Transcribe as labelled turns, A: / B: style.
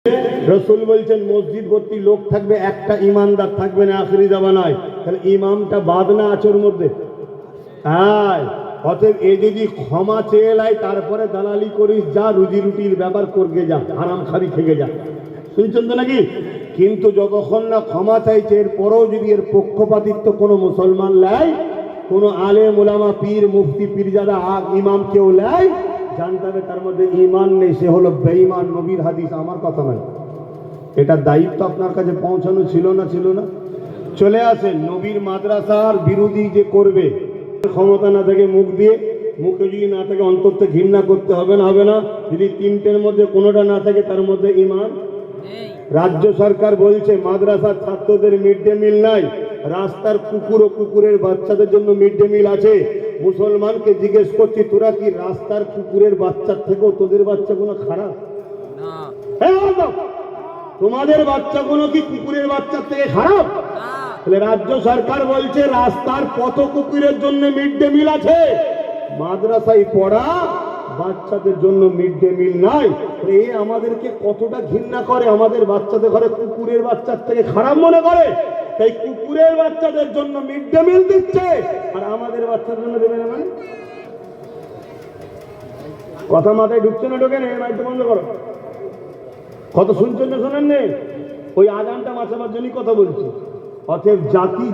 A: রসুল বলছেন মসজিদ ভর্তি লোক থাকবে, একটা ইমানদার থাকবে না আখিরি জামানায়। তাহলে ইমামটা বাদ না আচর মধ্যে। হ্যাঁ, অতএব এ যদি ক্ষমা চেয়ে লাই তারপরে দালালি করিস, যা রুজি রুটির ব্যাপার করবে, যা আরাম খাবি থেকে যা। শুনছেন তো নাকি? কিন্তু যতক্ষণ না ক্ষমা চাইছে এরপরেও যদি এর পক্ষপাতিত্ব কোনো মুসলমান লেয়, কোনো আলেম ওলামা পীর মুফতি পীরজাদা ইমাম কেউ লেয়, জানতে হবে তার মধ্যে ঈমান নেই, সে হলো বেঈমান। নবীর হাদিস, আমার কথা নয়। এটা দায়িত্ব আপনার কাছে পৌঁছানো ছিল না? চলে আসেন। নবীর মাদ্রাসার বিরোধী যে করবে, ক্ষমতা না থাকে মুখ দিয়ে, মুখে যদি না থাকে অন্তর থেকে ঘৃণা করতে হবে না? যদি তিনটের মধ্যে কোনোটা না থাকে তার মধ্যে ঈমান। রাজ্য সরকার বলছে মাদ্রাসার ছাত্রদের মিড ডে মিল নাই, রাস্তার কুকুর ও কুকুরের বাচ্চাদের জন্য মিড ডে মিল আছে। মুসলমানকে জিজ্ঞেস করছি, তোরা কি রাস্তার কুকুরের বাচ্চার থেকেও তোদের বাচ্চাগুলো খারাপ? তোমাদের বাচ্চাগুলো কি কুকুরের বাচ্চার থেকে খারাপ? তাহলে রাজ্য সরকার বলছে রাস্তার পথ কুকুরের জন্য মিড ডে মিল আছে, মাদ্রাসায় পড়া বাচ্চাদের জন্য মিড ডে মিল নাই। এ আমাদেরকে কতটা ঘৃণা করে, আমাদের বাচ্চাদের ঘরে কুকুরের বাচ্চার থেকে খারাপ মনে করে, তাই কুকুরের বাচ্চাদের জন্য মিড ডে মিল দিচ্ছে, আর আমাদের বাচ্চাদের জন্য দেবে না। মানে কথা মাথায় ঢুকছে না? ঢোকে নেই, মাইকটা বন্ধ করো। কত শুনছেন না? শোনেন নেই? ওই আজানটা বাঁচাবার জন্যই কথা বলছি। অতএব জাতি